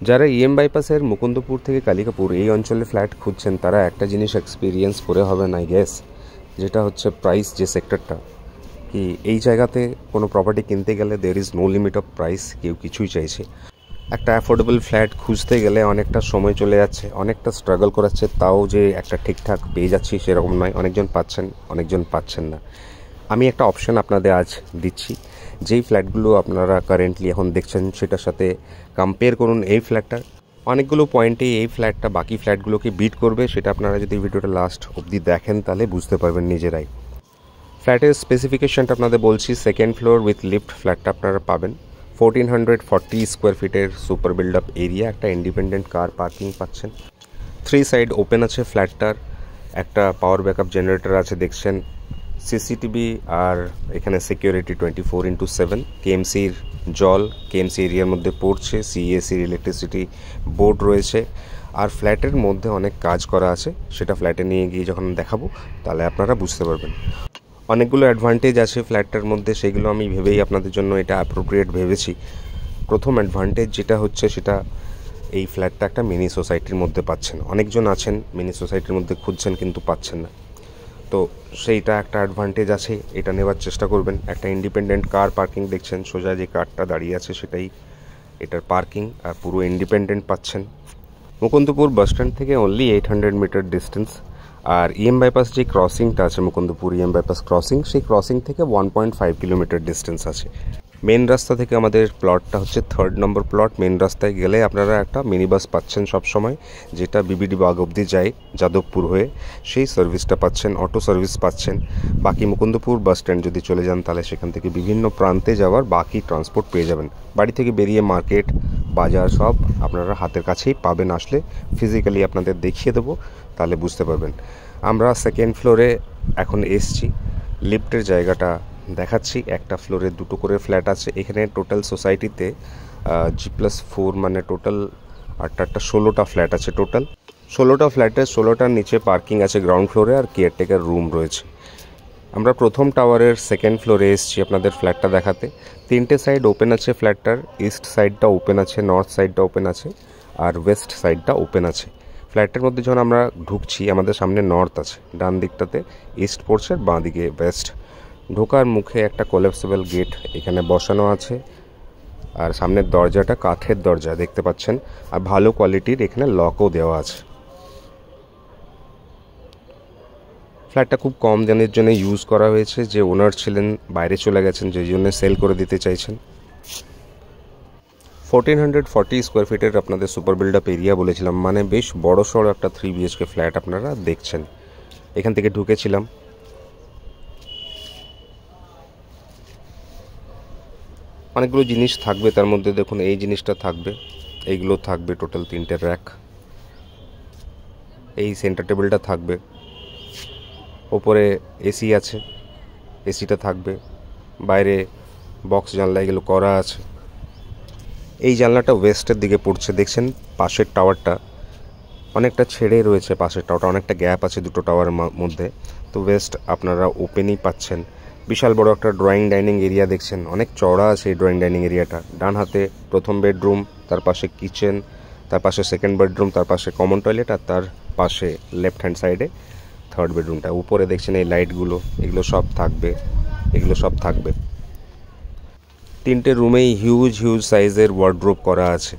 যারা ইএম বাইপাসের মুকুন্দপুর থেকে কালিকাপুর এই অঞ্চলে ফ্ল্যাট খুঁজছেন তারা একটা জিনিস এক্সপিরিয়েন্স করে হবেন আই গেস, যেটা হচ্ছে প্রাইস। যে সেক্টরটা কি এই জায়গাতে কোনো প্রপার্টি কিনতে গেলে there is no limit of price, কেউ কিছুই চাইছে। একটা অ্যাফোর্ডেবল ফ্ল্যাট খুঁজতে গেলে অনেকটা সময় চলে যাচ্ছে, অনেকটা স্ট্রাগল করাচ্ছে, তাও যে একটা ঠিকঠাক পেয়ে যাচ্ছি সেরকম নয়। অনেকজন পাচ্ছেন, অনেকজন পাচ্ছেন না। আমি একটা অপশন আপনাদের আজ দিচ্ছি, যেই ফ্ল্যাটগুলো আপনারা কারেন্টলি এখন দেখছেন সেটার সাথে কম্পেয়ার করুন এই ফ্ল্যাটটা। অনেকগুলো পয়েন্টে এই ফ্ল্যাটটা বাকি ফ্ল্যাটগুলোকে বিট করবে, সেটা আপনারা যদি ভিডিওটা লাস্ট অবধি দেখেন তাহলে বুঝতে পারবেন নিজেরাই। ফ্ল্যাটের স্পেসিফিকেশনটা আপনাদের বলছি। সেকেন্ড ফ্লোর উইথ লিফট ফ্ল্যাটটা আপনারা পাবেন। 1440 স্কোয়ার ফিটের সুপার বিল্ড আপ এরিয়া, একটা ইন্ডিপেন্ডেন্ট কার পার্কিং পাচ্ছেন। 3 সাইড ওপেন আছে ফ্ল্যাটটার, একটা পাওয়ার ব্যাকআপ জেনারেটর আছে দেখছেন, সিসিটিভি, আর এখানে সিকিউরিটি 24/7। কেএমসির জল কেএমসি এরিয়ার মধ্যে পড়ছে, সিএসির ইলেকট্রিসিটি বোর্ড রয়েছে। আর ফ্ল্যাটের মধ্যে অনেক কাজ করা আছে, সেটা ফ্ল্যাটে নিয়ে গিয়ে যখন দেখাবো তাহলে আপনারা বুঝতে পারবেন। অনেকগুলো অ্যাডভান্টেজ আছে ফ্ল্যাটটার মধ্যে, সেগুলো আমি ভেবেই আপনাদের জন্য এটা অ্যাপ্রোপ্রিয়েট ভেবেছি। প্রথম অ্যাডভান্টেজ যেটা হচ্ছে সেটা এই ফ্ল্যাটটা একটা মিনি সোসাইটির মধ্যে পাচ্ছেন। অনেকজন আছেন মিনি সোসাইটির মধ্যে খুঁজছেন কিন্তু পাচ্ছেন না, তো সেইটা একটা অ্যাডভান্টেজ আছে, এটা নেওয়ার চেষ্টা করবেন। একটা ইন্ডিপেন্ডেন্ট কার পার্কিং দেখছেন, সোজা যে কারটা দাঁড়িয়ে আছে সেটাই এটার পার্কিং, আর পুরো ইন্ডিপেন্ডেন্ট পাচ্ছেন। মুকুন্দপুর বাস স্ট্যান্ড থেকে অনলি 800 মিটার ডিস্টেন্স। আর ইএম বাইপাস যে ক্রসিংটা আছে, মুকুন্দপুর ইএম বাইপাস ক্রসিং, সেই ক্রসিং থেকে 1.5 কিলোমিটার ডিস্টেন্স আছে। মেন রাস্তা থেকে আমাদের প্লটটা হচ্ছে 3rd নম্বর প্লট। মেন রাস্তায় গেলে আপনারা একটা মিনি বাস পাচ্ছেন সবসময়, যেটা বিবিডি বাগ অবধি যায় যাদবপুর হয়ে, সেই সার্ভিসটা পাচ্ছেন। অটো সার্ভিস পাচ্ছেন। বাকি মুকুন্দপুর বাস স্ট্যান্ড যদি চলে যান তাহলে সেখান থেকে বিভিন্ন প্রান্তে যাওয়ার বাকি ট্রান্সপোর্ট পেয়ে যাবেন। বাড়ি থেকে বেরিয়ে মার্কেট, বাজার সব আপনারা হাতের কাছেই পাবেন। আসলে ফিজিক্যালি আপনাদের দেখিয়ে দেবো, তাহলে বুঝতে পারবেন। আমরা সেকেন্ড ফ্লোরে এখন এসছি, লিফটের জায়গাটা দেখাচ্ছি। একটা ফ্লোরে 2টো করে ফ্ল্যাট আছে এখানে। টোটাল সোসাইটিতে G+4 মানে টোটাল 16টা ফ্ল্যাট আছে। টোটাল 16টা ফ্ল্যাটের 16টার নিচে পার্কিং আছে গ্রাউন্ড ফ্লোরে, আর কেয়ারটেকার রুম রয়েছে। আমরা প্রথম টাওয়ারের সেকেন্ড ফ্লোরে এসেছি আপনাদের ফ্ল্যাটটা দেখাতে। 3টে সাইড ওপেন আছে ফ্ল্যাটটার। ইস্ট সাইডটা ওপেন আছে, নর্থ সাইডটা ওপেন আছে, আর ওয়েস্ট সাইডটা ওপেন আছে। ফ্ল্যাটের মধ্যে যখন আমরা ঢুকছি আমাদের সামনে নর্থ আছে, ডান দিকটাতে ইস্ট পড়ছে, আর বাঁ দিকে ওয়েস্ট। ঢোকার মুখে একটা কোলাপসেবল গেট এখানে বসানো আছে, আর সামনের দরজাটা কাঠের দরজা দেখতে পাচ্ছেন, আর ভালো কোয়ালিটির এখানে লকও দেওয়া আছে। ফ্ল্যাটটা খুব কম দিনের জন্য ইউজ করা হয়েছে, যে ওনার ছিলেন বাইরে চলে গেছেন, যে জন্য সেল করে দিতে চাইছেন। 1440 স্কোয়ার ফিটের আপনাদের সুপার বিল্ড আপ এরিয়া বলেছিলাম, মানে বেশ বড় সড়ো একটা 3 BHK ফ্ল্যাট আপনারা দেখছেন। এখান থেকে ঢুকেছিলাম, অনেকগুলো জিনিস থাকবে তার মধ্যে। দেখুন এই জিনিসটা থাকবে, এইগুলো থাকবে, টোটাল 3টে র্যাক। এই সেন্টার টেবিলটা থাকবে, ওপরে এসি আছে, এসিটা থাকবে, বাইরে বক্স জানলা এগুলো করা আছে। এই জানলাটা ওয়েস্টের দিকে পড়ছে দেখছেন। পাশের টাওয়ারটা অনেকটা ছেড়ে রয়েছে, পাশের টাওয়ারটা অনেকটা গ্যাপ আছে দুটো টাওয়ারের মধ্যে, তো ওয়েস্ট আপনারা ওপেনই পাচ্ছেন। বিশাল বড় একটা ড্রয়িং ডাইনিং এরিয়া দেখছেন, অনেক চওড়া আছে এই ড্রয়িং ডাইনিং এরিয়াটা। ডান হাতে প্রথম বেডরুম, তার পাশে কিচেন, তার পাশে সেকেন্ড বেডরুম, তার পাশে কমন টয়লেট, আর তার পাশে লেফট হ্যান্ড সাইডে 3rd বেডরুমটা। উপরে দেখছেন এই লাইটগুলো, এগুলো সব থাকবে, এগুলো সব থাকবে। 3টে রুমেই হিউজ সাইজের ওয়ার্ডরোব করা আছে,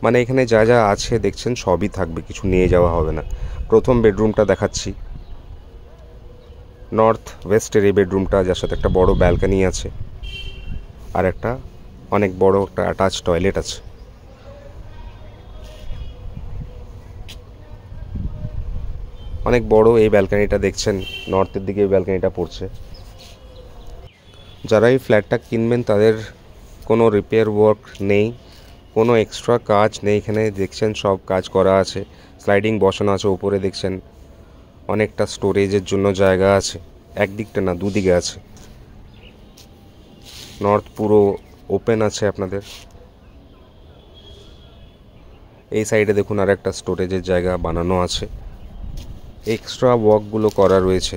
মানে এখানে যা যা আছে দেখছেন সবই থাকবে, কিছু নিয়ে যাওয়া হবে না। প্রথম বেডরুমটা দেখাচ্ছি, নর্থ ওয়েস্টের এই বেডরুমটা, যার সাথে একটা বড় ব্যালকনি আছে, আর একটা অনেক বড় একটা অ্যাটাচ টয়লেট আছে। অনেক বড় এই ব্যালকনিটা দেখছেন, নর্থের দিকে এই ব্যালকনিটা পড়ছে। যারা এই ফ্ল্যাটটা কিনবেন তাদের কোনো রিপেয়ার ওয়ার্ক নেই, কোনো এক্সট্রা কাজ নেই। এখানে দেখছেন সব কাজ করা আছে, স্লাইডিং বসানো আছে। উপরে দেখছেন অনেকটা স্টোরেজের জন্য জায়গা আছে, একদিকটা না দুদিকে আছে। নর্থ পুরো ওপেন আছে আপনাদের। এই সাইডে দেখুন আর একটা স্টোরেজের জায়গা বানানো আছে, এক্সট্রা ওয়ার্কগুলো করা রয়েছে।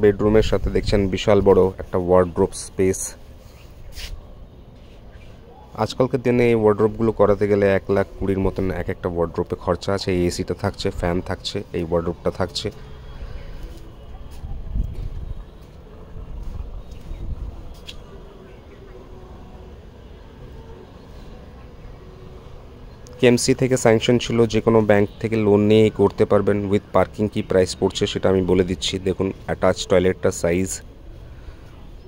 বেডরুমের সাথে দেখছেন বিশাল বড় একটা ওয়ার্ডরোব স্পেস। আজকালকার দিনে এই ওয়ার্ড্রোপগুলো করাতে গেলে 1,20,000 মতন এক একটা ওয়ার্ড্রোপে খরচা আছে। এই এসিটা থাকছে, ফ্যান থাকছে, এই ওয়ার্ড্রোপটা থাকছে। কেএমসি থেকে স্যাংশন ছিল, যে কোনো ব্যাংক থেকে লোন নিয়ে করতে পারবেন। উইথ পার্কিং কি প্রাইস পড়ছে সেটা আমি বলে দিচ্ছি। দেখুন অ্যাটাচ টয়লেটটার সাইজ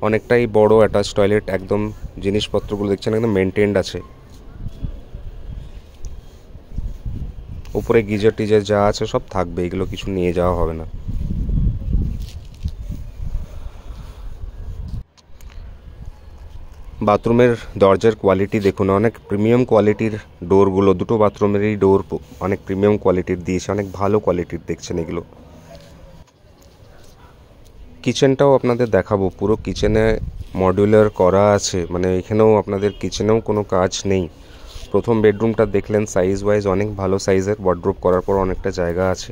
অনেকটাই বড় অ্যাটাচ টয়লেট, একদম জিনিসপত্রগুলো দেখছেন একদম মেনটেন্ড আছে। উপরে গিজার টিজার যা আছে সব থাকবে, এগুলো কিছু নিয়ে যাওয়া হবে না। বাথরুমের দরজার কোয়ালিটি দেখুন, অনেক প্রিমিয়াম কোয়ালিটির ডোরগুলো, দুটো বাথরুমেরই ডোর অনেক প্রিমিয়াম কোয়ালিটির দিয়েছে, অনেক ভালো কোয়ালিটির দেখছেন এগুলো। কিচেনটাও আপনাদের দেখাবো, পুরো কিচেনে মডিউলার করা আছে, মানে এখানেও আপনাদের কিচেনেও কোনো কাজ নেই। প্রথম বেডরুমটা দেখলেন, সাইজ ওয়াইজ অনেক ভালো সাইজের, ওয়ার্ড্রোব করার পর অনেকটা জায়গা আছে।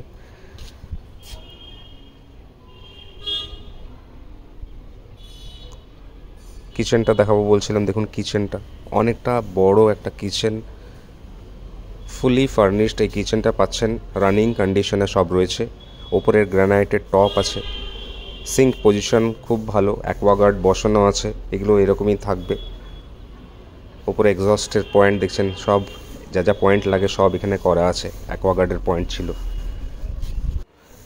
কিচেনটা দেখাবো বলছিলাম, দেখুন কিচেনটা অনেকটা বড় একটা কিচেন, ফুলি ফার্নিশড। এই কিচেনটা পাচ্ছেন রানিং কন্ডিশনে, সব রয়েছে। ওপরের গ্রানাইটের টপ আছে, সিঙ্ক পজিশন খুব ভালো, অ্যাকোয়াগার্ড বসানো আছে, এগুলো এরকমই থাকবে। ওপরে এক্সস্টের পয়েন্ট দেখছেন, সব যা যা পয়েন্ট লাগে সব এখানে করা আছে, অ্যাকোয়াগার্ডের পয়েন্ট ছিল।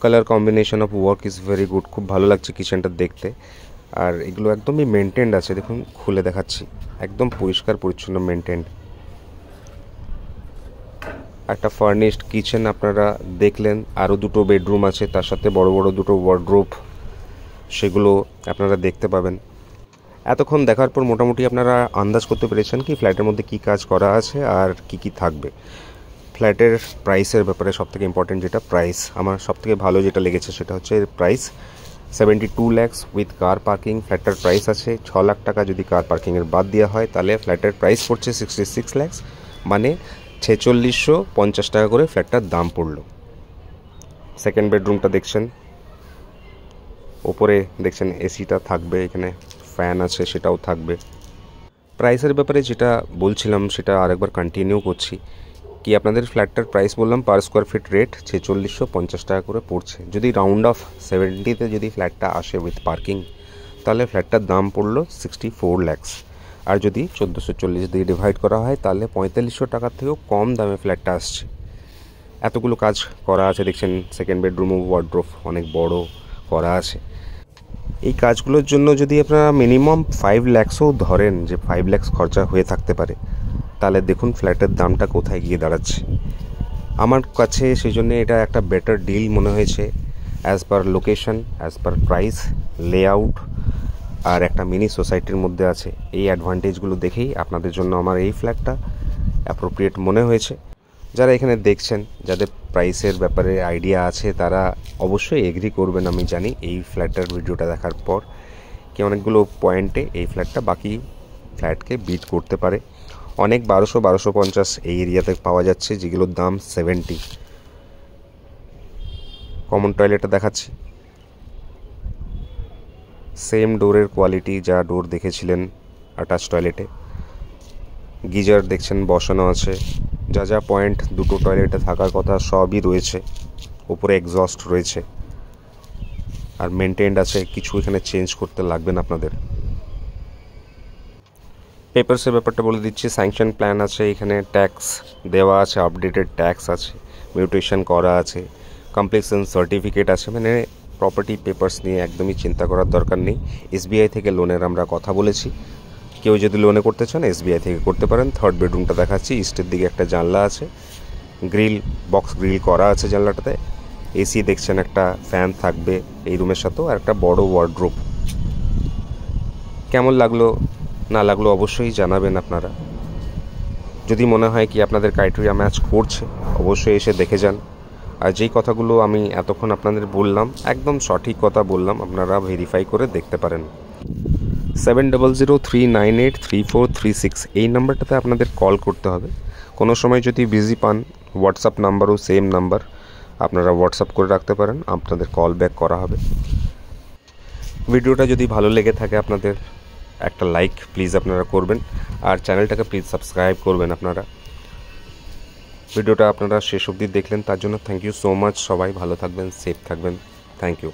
Colour combination of work is very good, খুব ভালো লাগছে কিচেনটা দেখতে। আর এগুলো একদমই মেনটেন্ড আছে, দেখুন খুলে দেখাচ্ছি, একদম পরিষ্কার পরিচ্ছন্ন মেনটেন্ড। একটা ফার্নিশড কিচেন আপনারা দেখলেন, আরও দুটো বেডরুম আছে, তার সাথে বড় বড় দুটো ওয়ার্ড্রোব, সেগুলো আপনারা দেখতে পাবেন। এতক্ষণ দেখার পর মোটামুটি আপনারা আন্দাজ করতে পেরেছেন কি ফ্ল্যাটের মধ্যে কি কাজ করা আছে আর কি কি থাকবে। ফ্ল্যাটের প্রাইসের ব্যাপারে সবথেকে ইম্পর্টেন্ট যেটা প্রাইস, আমার সবথেকে ভালো যেটা লেগেছে সেটা হচ্ছে এর price. 72 lakhs with car parking ফ্ল্যাটটার প্রাইস আছে। 6 লাখ টাকা যদি কার পার্কিংয়ের বাদ দেওয়া হয় তাহলে ফ্ল্যাটের প্রাইস পড়ছে 66 lakhs, মানে 4650 টাকা করে ফ্ল্যাটটার দাম পড়লো। সেকেন্ড বেডরুমটা দেখছেন, ওপরে দেখছেন এসিটা থাকবে, এখানে ফ্যান আছে সেটাও থাকবে। প্রাইসের ব্যাপারে যেটা বলছিলাম সেটা আরেকবার কন্টিনিউ করছি, কি আপনাদের ফ্ল্যাটটার প্রাইস বললাম পার স্কোয়ার ফিট রেট 4650 টাকা করে পড়ছে। যদি রাউন্ড অফ 70-তে যদি ফ্ল্যাটটা আসে উইথ পার্কিং, তাহলে ফ্ল্যাটটার দাম পড়লো 64 lakhs। আর যদি 1440 দিয়ে ডিভাইড করা হয় তাহলে 4500 টাকার থেকেও কম দামে ফ্ল্যাটটা আসছে। এতগুলো কাজ করা আছে দেখছেন, সেকেন্ড বেডরুমও ওয়ার্ড্রোব অনেক বড় করা আছে। এই কাজগুলোর জন্য যদি আপনারা মিনিমাম 5 lakhsও ধরেন, যে 5 lakhs খরচা হয়ে থাকতে পারে, তাহলে দেখুন ফ্ল্যাটের দামটা কোথায় গিয়ে দাঁড়াচ্ছে। আমার কাছে সেই জন্য এটা একটা বেটার ডিল মনে হয়েছে, as per location, as per price, layout, আর একটা মিনি সোসাইটির মধ্যে আছে। এই অ্যাডভান্টেজগুলো দেখেই আপনাদের জন্য আমার এই ফ্ল্যাটটা অ্যাপ্রোপ্রিয়েট মনে হয়েছে। যারা এখানে দেখছেন, যাদের প্রাইসের ব্যাপারে আইডিয়া আছে, তারা অবশ্যই এগ্রি করবেন আমি জানি এই ফ্ল্যাটটার ভিডিওটা দেখার পর, কি অনেকগুলো পয়েন্টে এই ফ্ল্যাটটা বাকি ফ্ল্যাটকে বিট করতে পারে। অনেক 1200-1250 এই এরিয়াতে পাওয়া যাচ্ছে, যেগুলোর দাম 70। কমন টয়লেটটা দেখাচ্ছি, সেম ডোরের কোয়ালিটি যা ডোর দেখেছিলেন অ্যাটাচ টয়লেটে। গিজার দেখছেন বসানো আছে, যা যা পয়েন্ট দুটো টয়লেটে থাকার কথা সবই রয়েছে। উপরে এক্সস্ট রয়েছে আর মেনটেন্ড আছে, কিছু এখানে চেঞ্জ করতে লাগবে না আপনাদের। পেপারসের ব্যাপারটা বলে দিচ্ছি, স্যাংশন প্ল্যান আছে, এখানে ট্যাক্স দেওয়া আছে, আপডেটেড ট্যাক্স আছে, মিউটেশন করা আছে, কমপ্লিশন সার্টিফিকেট আছে, মানে প্রপার্টি পেপারস নিয়ে একদমই চিন্তা করার দরকার নেই। এসবিআই থেকে লোনের আমরা কথা বলেছি, কেউ যদি লোনে করতে চান এসবিআই থেকে করতে পারেন। থার্ড বেডরুমটা দেখাচ্ছি, ইস্টের দিকে একটা জানলা আছে, গ্রিল বক্স গ্রিল করা আছে জানলাটাতে। এসি দেখছেন, একটা ফ্যান থাকবে এই রুমের সাথেও, আর একটা বড় ওয়ার্ড্রোব। কেমন লাগলো না লাগলো অবশ্যই জানাবেন আপনারা। যদি মনে হয় কি আপনাদের ক্রাইটেরিয়া ম্যাচ করছে, অবশ্যই এসে দেখে যান। আর যেই কথাগুলো আমি এতক্ষণ আপনাদের বললাম একদম সঠিক কথা বললাম, আপনারা ভেরিফাই করে দেখতে পারেন। 7003983436 এই নাম্বারটাতে আপনাদের কল করতে হবে। কোনো সময় যদি বিজি পান, হোয়াটসঅ্যাপ নাম্বারও সেম নাম্বার, আপনারা হোয়াটসঅ্যাপ করে রাখতে পারেন, আপনাদের কল ব্যাক করা হবে। ভিডিওটা যদি ভালো লেগে থাকে আপনাদের, একটা লাইক প্লিজ আপনারা করবেন, আর চ্যানেলটাকে প্লিজ সাবস্ক্রাইব করবেন আপনারা। ভিডিওটা আপনারা শেষ অবধি দেখলেন তার জন্য থ্যাংক ইউ সো মাচ। সবাই ভালো থাকবেন, সেফ থাকবেন, থ্যাংক ইউ।